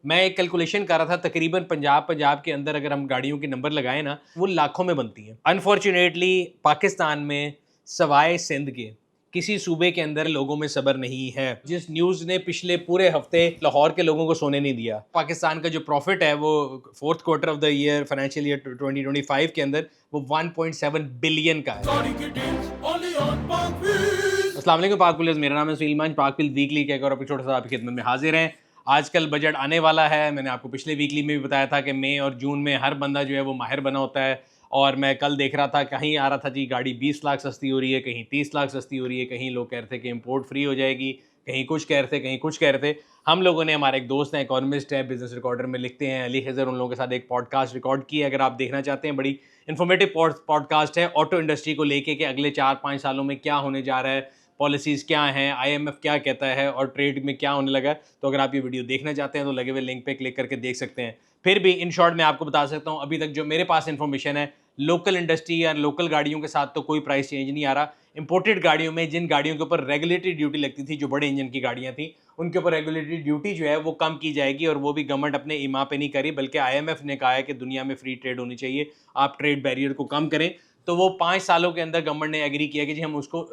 मैं एक कैलकुलेशन कर रहा था, तकरीबन पंजाब के अंदर अगर हम गाड़ियों के नंबर लगाए ना, वो लाखों में बनती हैं। अनफॉर्चुनेटली पाकिस्तान में सवाए सिंध के किसी सूबे के अंदर लोगों में सब्र नहीं है। जिस न्यूज़ ने पिछले पूरे हफ्ते लाहौर के लोगों को सोने नहीं दिया, पाकिस्तान का जो प्रॉफिट है वो fourth quarter of the year financial year 2025 के अंदर वो 1.7 बिलियन का है। अस्सलाम वालेकुम पाक व्यूअर्स, मेरा नाम है सुलेमान। पाक व्यूअर्स वीकली के और एपिसोड से आपकी खिदमत में हाजिर हैं। आजकल बजट आने वाला है। मैंने आपको पिछले वीकली में भी बताया था कि मई और जून में हर बंदा जो है वो माहिर बना होता है। और मैं कल देख रहा था, कहीं आ रहा था जी गाड़ी 20 लाख सस्ती हो रही है, कहीं 30 लाख सस्ती हो रही है, कहीं लोग कह रहे थे कि इम्पोर्ट फ्री हो जाएगी, कहीं कुछ कह रहे थे, कहीं कुछ कह रहे थे। हम लोगों ने, हमारे एक दोस्त हैं, इकोनॉमिस्ट है, बिजनेस रिकॉर्डर में लिखते हैं, अली खिजर, उन लोगों के साथ एक पॉडकास्ट रिकॉर्ड की है। अगर आप देखना चाहते हैं, बड़ी इन्फॉर्मेटिव पॉडकास्ट है ऑटो इंडस्ट्री को लेके कि अगले 4-5 सालों में क्या होने जा रहा है, पॉलिसीज़ क्या हैं, आईएमएफ क्या कहता है और ट्रेड में क्या होने लगा है। तो अगर आप ये वीडियो देखना चाहते हैं तो लगे हुए लिंक पे क्लिक करके देख सकते हैं। फिर भी इन शॉर्ट मैं आपको बता सकता हूँ, अभी तक जो मेरे पास इन्फॉर्मेशन है, लोकल इंडस्ट्री या लोकल गाड़ियों के साथ तो कोई प्राइस चेंज नहीं आ रहा। इंपोर्टेड गाड़ियों में, जिन गाड़ियों के ऊपर रेगुलेटरी ड्यूटी लगती थी, जो बड़े इंजन की गाड़ियाँ थी, उनके ऊपर रेगुलेटरी ड्यूटी जो है वो कम की जाएगी। और वो भी गवर्नमेंट अपने इमा पे नहीं करी, बल्कि आईएमएफ ने कहा है कि दुनिया में फ्री ट्रेड होनी चाहिए, आप ट्रेड बैरियर को कम करें। तो वो 5 सालों के अंदर गवर्नमेंट ने एग्री किया कि जी हम उसको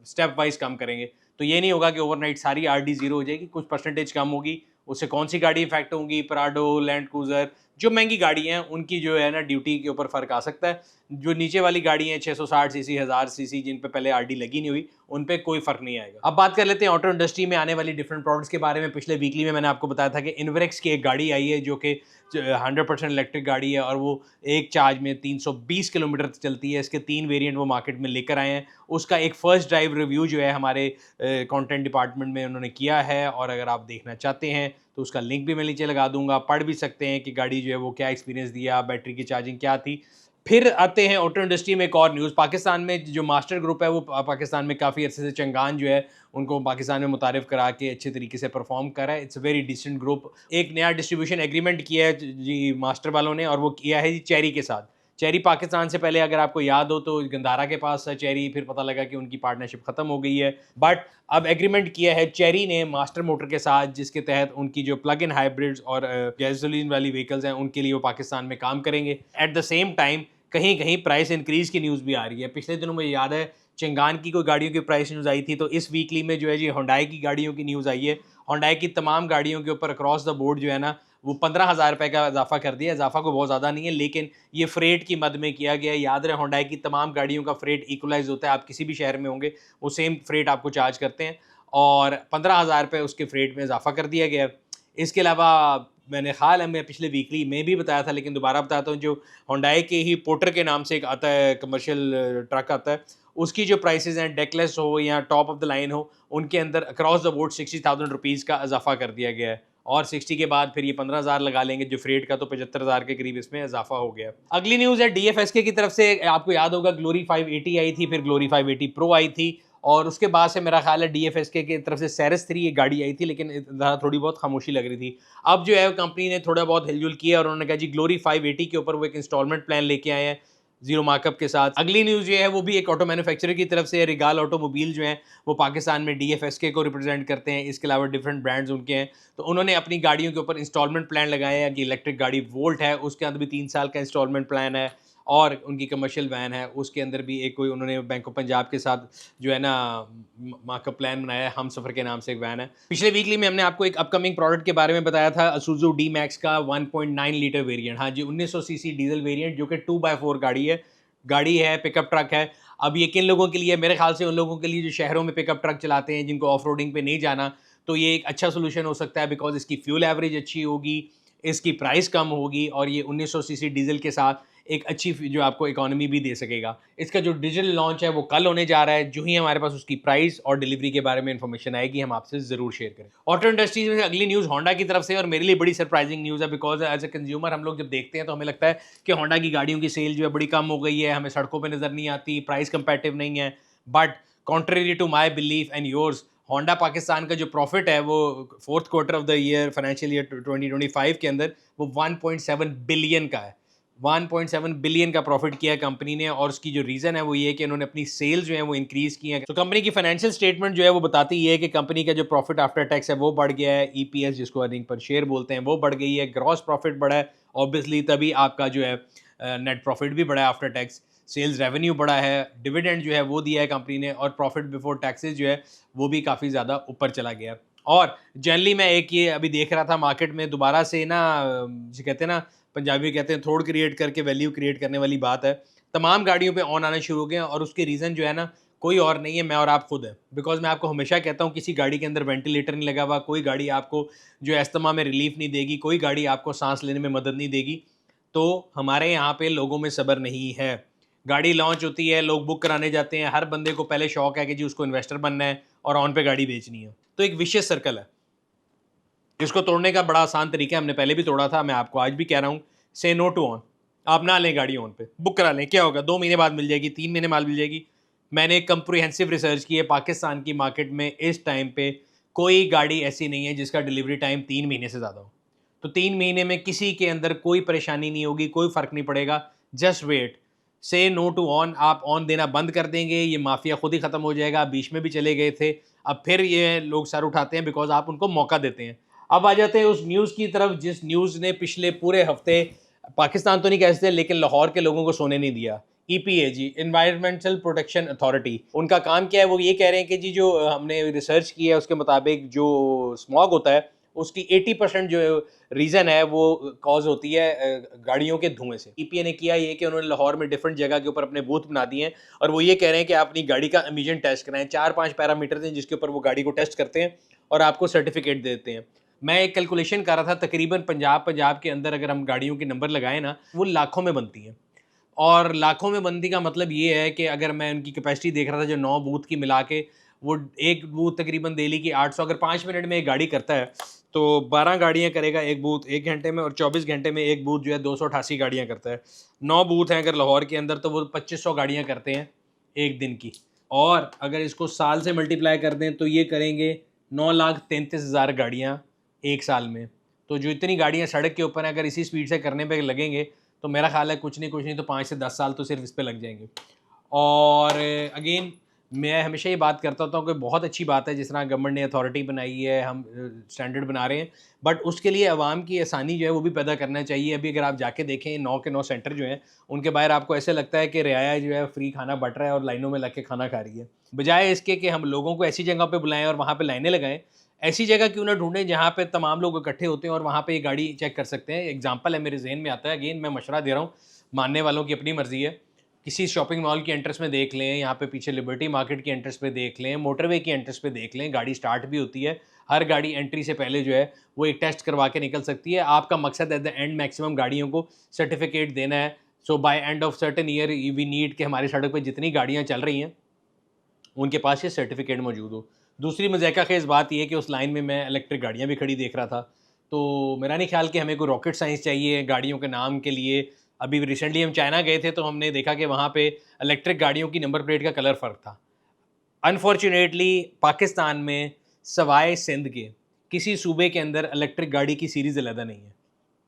स्टेप वाइज कम करेंगे। तो ये नहीं होगा कि ओवरनाइट सारी आरडी जीरो हो जाएगी, कुछ परसेंटेज कम होगी। उससे कौन सी गाड़ी इफेक्ट होंगी? प्राडो, लैंड क्रूजर, जो महंगी गाड़ी हैं उनकी जो है ना ड्यूटी के ऊपर फ़र्क आ सकता है। जो नीचे वाली गाड़ी हैं 660 सीसी, 1000 सीसी, जिन पे पहले आरडी लगी नहीं हुई, उन पे कोई फ़र्क नहीं आएगा। अब बात कर लेते हैं ऑटो इंडस्ट्री में आने वाली डिफरेंट प्रोडक्ट्स के बारे में। पिछले वीकली में मैंने आपको बताया था कि इनवरेक्स की एक गाड़ी आई है जो कि 100% इलेक्ट्रिक गाड़ी है और वो एक चार्ज में 320 किलोमीटर चलती है। इसके 3 वेरिएंट वो मार्केट में लेकर आए हैं। उसका एक फ़र्स्ट ड्राइव रिव्यू जो है हमारे कंटेंट डिपार्टमेंट में उन्होंने किया है, और अगर आप देखना चाहते हैं तो उसका लिंक भी मैं नीचे लगा दूंगा। पढ़ भी सकते हैं कि गाड़ी जो है वो क्या एक्सपीरियंस दिया, बैटरी की चार्जिंग क्या थी। फिर आते हैं ऑटो इंडस्ट्री में एक और न्यूज़। पाकिस्तान में जो मास्टर ग्रुप है वो पाकिस्तान में काफ़ी अच्छे से, चंगान जो है उनको पाकिस्तान में मुतारिफ करा के अच्छे तरीके से परफॉर्म कर रहा है। It's a very decent group. एक नया डिस्ट्रीब्यूशन एग्रीमेंट किया है जी मास्टर वालों ने, और वो किया है जी चेरी के साथ। चेरी पाकिस्तान से पहले, अगर आपको याद हो तो, गंदारा के पास है चेरी, फिर पता लगा कि उनकी पार्टनरशिप ख़त्म हो गई है। बट अब एग्रीमेंट किया है चेरी ने मास्टर मोटर के साथ, जिसके तहत उनकी जो प्लग इन हाइब्रिड्स और गैसोलीन वाली व्हीकल्स हैं उनके लिए वो पाकिस्तान में काम करेंगे। एट द सेम टाइम कहीं कहीं प्राइस इंक्रीज़ की न्यूज़ भी आ रही है। पिछले दिनों में याद है चंगान की कोई गाड़ियों की प्राइस न्यूज़ आई थी, तो इस वीकली में जो है जी हुंडई की गाड़ियों की न्यूज़ आई है। हुंडई की तमाम गाड़ियों के ऊपर अक्रॉस द बोर्ड जो है ना वो 15,000 रुपये का इजाफा कर दिया। इजाफा कोई बहुत ज़्यादा नहीं है, लेकिन ये फ्रेट की मद में किया गया है। याद रहे हुंडई की तमाम गाड़ियों का फ्रेट इक्वलाइज होता है। आप किसी भी शहर में होंगे वो सेम फ्रेट आपको चार्ज करते हैं, और 15,000 रुपये उसके फ्रेट में इजाफा कर दिया गया है। इसके अलावा मैंने ख्याल है मैं पिछले वीकली में भी बताया था, लेकिन दोबारा बताता हूँ, जो हुंडई के ही पोर्टर के नाम से एक आता है कमर्शियल ट्रक आता है, उसकी जो प्राइसेस हैं, डेकलेस हो या टॉप ऑफ द लाइन हो, उनके अंदर अक्रॉस द बोर्ड 60,000 रुपीज़ का इजाफा कर दिया गया है। और 60 के बाद फिर ये 15,000 लगा लेंगे जो फ्रेट का, तो 75,000 के करीब इसमें इजाफा हो गया। अगली न्यूज़ है डीएफएसके की तरफ से। आपको याद होगा ग्लोरी 580 आई थी, फिर ग्लोरी 580 प्रो आई थी, और उसके बाद से मेरा ख्याल है डीएफएसके की तरफ से सेरेस 3 एक गाड़ी आई थी, लेकिन थोड़ी बहुत खामोशी लग रही थी। अब जो है कंपनी ने थोड़ा बहुत हिलजुल किया और उन्होंने कहा जी ग्लोरी 580 के ऊपर वो एक इंस्टॉलमेंट प्लान लेके आए हैं जीरो मार्कअप के साथ। अगली न्यूज़ ये है वो भी एक ऑटो मैन्युफैक्चरर की तरफ से, रिगाल ऑटोमोबाइल जो हैं वो पाकिस्तान में डीएफएसके को रिप्रेजेंट करते हैं। इसके अलावा डिफरेंट ब्रांड्स उनके हैं, तो उन्होंने अपनी गाड़ियों के ऊपर इंस्टॉलमेंट प्लान लगाए हैं कि इलेक्ट्रिक गाड़ी वोल्ट है उसके अंदर भी 3 साल का इंस्टॉलमेंट प्लान है, और उनकी कमर्शियल वैन है उसके अंदर भी एक कोई उन्होंने बैंक ऑफ पंजाब के साथ जो है ना मार्कअप प्लान बनाया है, हम सफ़र के नाम से एक वैन है। पिछले वीकली में हमने आपको एक अपकमिंग प्रोडक्ट के बारे में बताया था, असूजू डी मैक्स का 1.9 लीटर वेरिएंट। हाँ जी, 1900 सीसी डीजल वेरिएंट, जो कि 2x4 गाड़ी है, पिकअप ट्रक है। अब ये किन लोगों के लिए? मेरे ख्याल से उन लोगों के लिए जो शहरों में पिकअप ट्रक चलाते हैं, जिनको ऑफ रोडिंग पे नहीं जाना, तो ये एक अच्छा सोल्यूशन हो सकता है, बिकॉज इसकी फ्यूल एवरेज अच्छी होगी, इसकी प्राइस कम होगी, और ये 1900 सीसी डीजल के साथ एक अच्छी जो आपको इकोनॉमी भी दे सकेगा। इसका जो डिजिटल लॉन्च है वो कल होने जा रहा है। जो ही हमारे पास उसकी प्राइस और डिलीवरी के बारे में इंफॉर्मेशन आएगी हम आपसे ज़रूर शेयर करें। ऑटो इंडस्ट्री में अगली न्यूज़ होंडा की तरफ से, और मेरे लिए बड़ी सरप्राइजिंग न्यूज़ है, बिकॉज एज ए कंज्यूमर हम लोग जब देखते हैं तो हमें लगता है कि होंडा की गाड़ियों की सेल जो है बड़ी कम हो गई है, हमें सड़कों पर नज़र नहीं आती, प्राइस कंपेटिव नहीं है। But contrary to my belief and yours, Honda Pakistan का जो प्रॉफिट है वो fourth quarter of the year financial year 2025 के अंदर वो 1.7 बिलियन का है। 1.7 बिलियन का प्रॉफिट किया है कंपनी ने, और उसकी जो रीज़न है वो ये है कि उन्होंने अपनी सेल्स जो है वो इंक्रीज़ की हैं। तो कंपनी की फाइनेंशियल स्टेटमेंट जो है वो बताती है कि कंपनी का जो प्रॉफिट आफ्टर टैक्स है वो बढ़ गया है, ईपीएस जिसको अर्निंग पर शेयर बोलते हैं वो बढ़ गई है, ग्रॉस प्रॉफिट बढ़ा है ऑब्वियसली, तभी आपका जो है नेट प्रॉफिट भी बढ़ा है आफ्टर टैक्स, सेल्स रेवेन्यू बढ़ा है, डिविडेंड जो है वो दिया है कंपनी ने, और प्रॉफिट बिफोर टैक्सेस जो है वो भी काफ़ी ज़्यादा ऊपर चला गया। और जनरली मैं एक ये अभी देख रहा था मार्केट में दोबारा से ना, जो कहते हैं ना, पंजाबी में कहते हैं थोड़ क्रिएट करके वैल्यू क्रिएट करने वाली बात है, तमाम गाड़ियों पे ऑन आने शुरू हो गए हैं, और उसके रीज़न जो है ना कोई और नहीं है, मैं और आप खुद हैं। बिकॉज मैं आपको हमेशा कहता हूँ किसी गाड़ी के अंदर वेंटिलेटर नहीं लगा हुआ, कोई गाड़ी आपको जो है अस्थमा में रिलीफ नहीं देगी, कोई गाड़ी आपको सांस लेने में मदद नहीं देगी। तो हमारे यहाँ पे लोगों में सब्र नहीं है। गाड़ी लॉन्च होती है, लोग बुक कराने जाते हैं, हर बंदे को पहले शौक है कि जी उसको इन्वेस्टर बनना है और ऑन पे गाड़ी बेचनी है। तो एक विशियस सर्कल है जिसको तोड़ने का बड़ा आसान तरीका है, हमने पहले भी तोड़ा था, मैं आपको आज भी कह रहा हूँ, से नो टू ऑन। आप ना लें गाड़ी ऑन पे, बुक करा लें, क्या होगा, 2 महीने बाद मिल जाएगी, 3 महीने बाद मिल जाएगी। मैंने एक कंप्रिहेंसिव रिसर्च की है, पाकिस्तान की मार्केट में इस टाइम पे कोई गाड़ी ऐसी नहीं है जिसका डिलीवरी टाइम 3 महीने से ज़्यादा हो। तो 3 महीने में किसी के अंदर कोई परेशानी नहीं होगी, कोई फ़र्क नहीं पड़ेगा। जस्ट वेट, से नो टू ऑन, आप ऑन देना बंद कर देंगे, ये माफिया खुद ही ख़त्म हो जाएगा। आप बीच में भी चले गए थे, अब फिर ये लोग सर उठाते हैं बिकॉज आप उनको मौका देते हैं। अब आ जाते हैं उस न्यूज़ की तरफ जिस न्यूज़ ने पिछले पूरे हफ्ते, पाकिस्तान तो नहीं कह सकते लेकिन लाहौर के लोगों को सोने नहीं दिया। ईपीए जी, इन्वायरमेंटल प्रोटेक्शन अथॉरिटी, उनका काम क्या है, वो ये कह रहे हैं कि जी जो हमने रिसर्च की है उसके मुताबिक जो स्मॉग होता है उसकी 80% जो रीज़न है वो कॉज होती है गाड़ियों के धुएं से। ईपीए ने किया ये कि उन्होंने लाहौर में डिफरेंट जगह के ऊपर अपने बूथ बना दिए हैं, और वो ये कह रहे हैं कि आप अपनी गाड़ी का एमिशन टेस्ट कराएं। 4-5 पैरामीटर हैं जिसके ऊपर वो गाड़ी को टेस्ट करते हैं और आपको सर्टिफिकेट देते हैं। मैं एक कैलकुलेशन कर रहा था, तकरीबन पंजाब के अंदर अगर हम गाड़ियों के नंबर लगाएं ना, वो लाखों में बनती हैं। और लाखों में बनती का मतलब ये है कि अगर मैं उनकी कैपेसिटी देख रहा था जो 9 बूथ की मिला के, वो एक बूथ तकरीबन दिल्ली की 800, अगर 5 मिनट में एक गाड़ी करता है तो 12 गाड़ियाँ करेगा एक बूथ 1 घंटे में, और 24 घंटे में एक बूथ जो है 288 गाड़ियाँ करता है। 9 बूथ हैं अगर लाहौर के अंदर तो वो 2500 गाड़ियाँ करते हैं एक दिन की। और अगर इसको साल से मल्टीप्लाई कर दें तो ये करेंगे 9,33,000 गाड़ियाँ एक साल में। तो जो इतनी गाड़ियाँ सड़क के ऊपर हैं, अगर इसी स्पीड से करने पे लगेंगे तो मेरा ख्याल है कुछ नहीं तो 5 से 10 साल तो सिर्फ इस पे लग जाएंगे। और अगेन मैं हमेशा ये बात करता होता हूँ कि बहुत अच्छी बात है जिस तरह गवर्नमेंट ने अथॉरिटी बनाई है, हम स्टैंडर्ड बना रहे हैं, बट उसके लिए आवाम की आसानी जो है वो भी पैदा करना चाहिए। अभी अगर आप जाके देखें 9 के 9 सेंटर जो हैं उनके बाहर आपको ऐसे लगता है कि रियाया जो है फ्री खाना बट रहा है और लाइनों में लग के खाना खा रही है। बजाय इसके कि हम लोगों को ऐसी जगह पे बुलाएं और वहाँ पे लाइनें लगाएं, ऐसी जगह क्यों ना ढूंढें जहाँ पे तमाम लोग इकट्ठे होते हैं और वहाँ पे ये गाड़ी चेक कर सकते हैं। एग्जाम्पल है मेरे जहन में आता है, अगेन मैं मशवरा दे रहा हूँ, मानने वालों की अपनी मर्जी है। किसी शॉपिंग मॉल की एंट्रेंस में देख लें, यहाँ पे पीछे लिबर्टी मार्केट की एंट्रेंस पे देख लें, मोटरवे की एंट्रेंस पे देख लें, गाड़ी स्टार्ट भी होती है। हर गाड़ी एंट्री से पहले जो है वो एक टेस्ट करवा के निकल सकती है। आपका मकसद एट द एंड मैक्सिमम गाड़ियों को सर्टिफिकेट देना है। So by end of certain year we need कि हमारी सड़क पर जितनी गाड़ियाँ चल रही हैं उनके पास ये सर्टिफिकेट मौजूद हो। दूसरी मज़ाक़ा ख़ेज़ बात ये है कि उस लाइन में मैं इलेक्ट्रिक गाड़ियाँ भी खड़ी देख रहा था, तो मेरा नहीं ख्याल कि हमें कोई रॉकेट साइंस चाहिए गाड़ियों के नाम के लिए। अभी रिसेंटली हम चाइना गए थे तो हमने देखा कि वहाँ पे इलेक्ट्रिक गाड़ियों की नंबर प्लेट का कलर फ़र्क था। अनफॉर्चुनेटली पाकिस्तान में सवाए सिंध के किसी सूबे के अंदर इलेक्ट्रिक गाड़ी की सीरीज़ अलहदा नहीं है।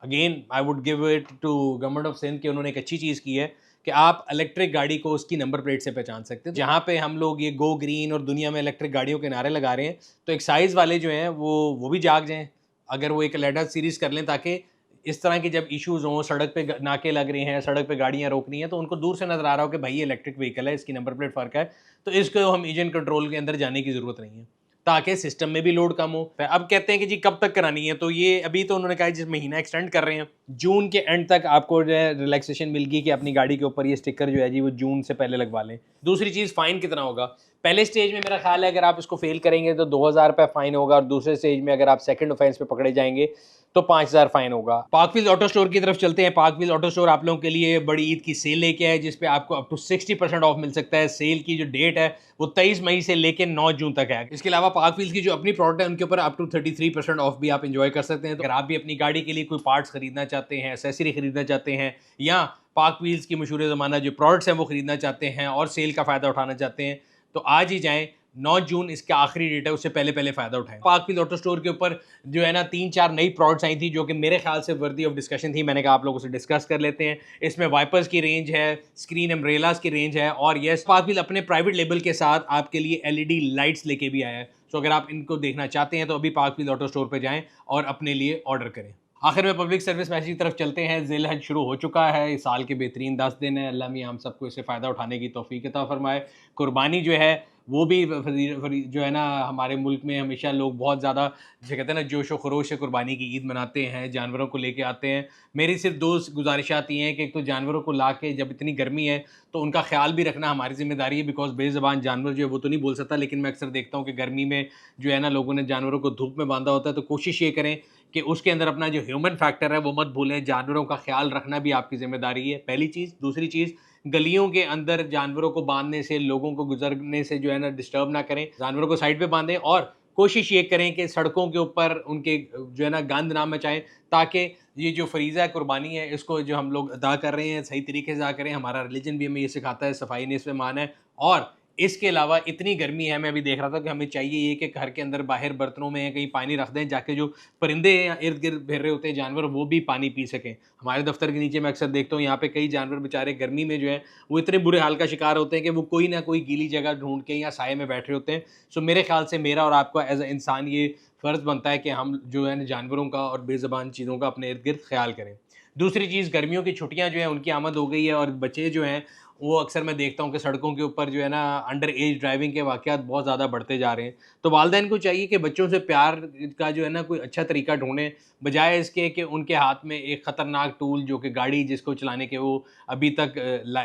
Again I would give it to government of Sindh कि उन्होंने एक अच्छी चीज़ की है कि आप इलेक्ट्रिक गाड़ी को उसकी नंबर प्लेट से पहचान सकते हैं। जहाँ पे हम लोग ये गो ग्रीन और दुनिया में इलेक्ट्रिक गाड़ियों के नारे लगा रहे हैं, तो एक्साइज वाले जो हैं वो भी जाग जाएं, अगर वो एक अलहदा सीरीज़ कर लें, ताकि इस तरह के जब इश्यूज़ हों, सड़क पे नाके लग रहे हैं, सड़क पे गाड़ियाँ रोक रही हैं, तो उनको दूर से नज़र आ रहा हो कि भाई ये इलेक्ट्रिक व्हीकल है, इसकी नंबर प्लेट फ़र्क है, तो इसको हम इंजन कंट्रोल के अंदर जाने की ज़रूरत नहीं है, ताकि सिस्टम में भी लोड कम हो। अब कहते हैं कि जी कब तक करानी है, तो ये अभी तो उन्होंने कहा जिस महीना एक्सटेंड कर रहे हैं, जून के एंड तक आपको जो है रिलैक्सेशन मिल गई कि अपनी गाड़ी के ऊपर ये स्टिकर जो है जी वो जून से पहले लगवा लें। दूसरी चीज़, फ़ाइन कितना होगा? पहले स्टेज में मेरा ख्याल है अगर आप इसको फेल करेंगे तो 2,000 रुपये फ़ाइन होगा, और दूसरे स्टेज में अगर आप सेकंड ऑफेंस पे पकड़े जाएंगे तो 5,000 फाइन होगा। पार्कव्हील ऑटो स्टोर की तरफ चलते हैं। पार्कव्हील ऑटो स्टोर आप लोगों के लिए बड़ी ईद की सेल लेके आए जिस पे आपको अप टू 60% ऑफ मिल सकता है। सेल की जो डेट है वो 23 मई से लेकर 9 जून तक है। इसके अलावा पार्कव्हील की जो अपनी प्रोडक्ट है उनके ऊपर अप टू 33% ऑफ भी आप इंजॉय कर सकते हैं। तो अगर आप भी अपनी गाड़ी के लिए कोई पार्ट्स खरीदना चाहते हैं, एसेसरी खरीदना चाहते हैं, या पार्क व्हील्स की मशहूर ज़माना जो प्रोडक्ट्स हैं वो खरीदना चाहते हैं और सेल का फ़ायदा उठाना चाहते हैं, तो आज ही जाएँ 9 जून इसका आखिरी डेट है, उससे पहले पहले फ़ायदा उठाएं। पाकफील्ड ऑटो स्टोर के ऊपर जो है ना 3-4 नई प्रोडक्ट्स आई थी जो कि मेरे ख्याल से वर्दी ऑफ डिस्कशन थी। मैंने कहा आप लोगों से डिस्कस कर लेते हैं। इसमें वाइपर्स की रेंज है, स्क्रीन अम्ब्रेलास की रेंज है, और यस पाकफील्ड अपने प्राइवेट लेबल के साथ आपके लिए LED लाइट्स लेके भी आया है। तो अगर आप इनको देखना चाहते हैं तो अभी पाकफील्ड ऑटो स्टोर पर जाएँ और अपने लिए ऑर्डर करें। आखिर में पब्लिक सर्विस मैसेज की तरफ चलते हैं। ज़िल हज शुरू हो चुका है, इस साल के बेहतरीन 10 दिन है। अल्लाह मियाँ हम सबको इससे फ़ायदा उठाने की तौफ़ीक अता फ़रमाए। कुर्बानी जो है वो भी जो है ना, हमारे मुल्क में हमेशा लोग बहुत ज़्यादा जिसे कहते हैं ना जोश व खरोश से कुर्बानी की ईद मनाते हैं, जानवरों को लेके आते हैं। मेरी सिर्फ 2 गुज़ारिशात ये हैं कि एक तो जानवरों को ला के, जब इतनी गर्मी है तो उनका ख़्याल भी रखना हमारी ज़िम्मेदारी है, बिकॉज़ बेज़ुबान जानवर जो है वो तो नहीं बोल सकता, लेकिन मैं अक्सर देखता हूँ कि गर्मी में जो है ना लोगों ने जानवरों को धूप में बांधा होता है। तो कोशिश ये करें कि उसके अंदर अपना जो ह्यूमन फैक्टर है वो मत भूलें। जानवरों का ख्याल रखना भी आपकी ज़िम्मेदारी है, पहली चीज़। दूसरी चीज़, गलियों के अंदर जानवरों को बांधने से, लोगों को गुजरने से जो है ना डिस्टर्ब ना करें, जानवरों को साइड पे बांधें, और कोशिश ये करें कि सड़कों के ऊपर उनके जो है ना गंद ना मचाएं, ताकि ये जो फरीज़ा है कुर्बानी है इसको जो हम लोग अदा कर रहे हैं सही तरीके से अदा करें। हमारा रिलीजन भी हमें ये सिखाता है, सफाई निस्फ़ ईमान है। और इसके अलावा इतनी गर्मी है, मैं अभी देख रहा था कि हमें चाहिए ये कि घर के अंदर बाहर बर्तनों में कहीं पानी रख दें, जाके जो परिंदे या इर्द गिर्द फिर रहे होते हैं जानवर वो भी पानी पी सकें। हमारे दफ्तर के नीचे मैं अक्सर देखता हूँ यहाँ पे कई जानवर बेचारे गर्मी में जो है वो इतने बुरे हाल का शिकार होते हैं कि वो कोई ना कोई गीली जगह ढूंढ के या साए में बैठ रहे होते हैं। सो मेरे ख्याल से मेरा और आपका एज अ इंसान ये फ़र्ज़ बनता है कि हम जो है जानवरों का और बेज़ुबान चीज़ों का अपने इर्द गिर्द ख्याल करें। दूसरी चीज़, गर्मियों की छुट्टियाँ जो हैं उनकी आमद हो गई है, और बच्चे जो हैं वो अक्सर मैं देखता हूँ कि सड़कों के ऊपर जो है ना अंडर एज ड्राइविंग के वाक़यात बहुत ज़्यादा बढ़ते जा रहे हैं। तो वालिदैन को चाहिए कि बच्चों से प्यार का जो है ना कोई अच्छा तरीका ढूँढें, बजाय इसके कि उनके हाथ में एक ख़तरनाक टूल जो कि गाड़ी जिसको चलाने के वो अभी तक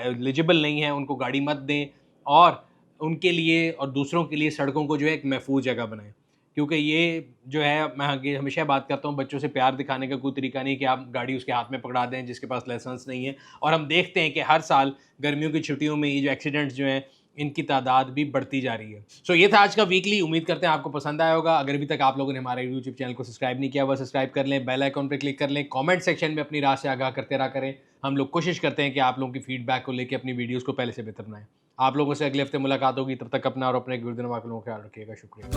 एलिजिबल नहीं है, उनको गाड़ी मत दें। और उनके लिए और दूसरों के लिए सड़कों को जो है एक महफूज़ जगह बनाएँ। क्योंकि ये जो है, मैं आगे हमेशा बात करता हूँ, बच्चों से प्यार दिखाने का कोई तरीका नहीं कि आप गाड़ी उसके हाथ में पकड़ा दें जिसके पास लाइसेंस नहीं है। और हम देखते हैं कि हर साल गर्मियों की छुट्टियों में ये जो एक्सीडेंट्स जो हैं इनकी तादाद भी बढ़ती जा रही है। सो ये था आज का वीकली। उम्मीद करते हैं आपको पसंद आया होगा। अगर अभी तक आप लोगों ने हमारे यूट्यूब चैनल को सब्सक्राइब नहीं किया हुआ, सब्सक्राइब कर लें, बेल आइकॉन पर क्लिक कर लें, कमेंट सेक्शन में अपनी राय से आगाह करते रहा करें। हम लोग कोशिश करते हैं कि आप लोगों की फीडबैक को लेकर अपनी वीडियोज़ को पहले से बेहतर बनाएं। आप लोगों से अगले हफ्ते मुलाकात होगी, तब तक अपना और अपने गुरुजनों का ख्याल रखिएगा। शुक्रिया।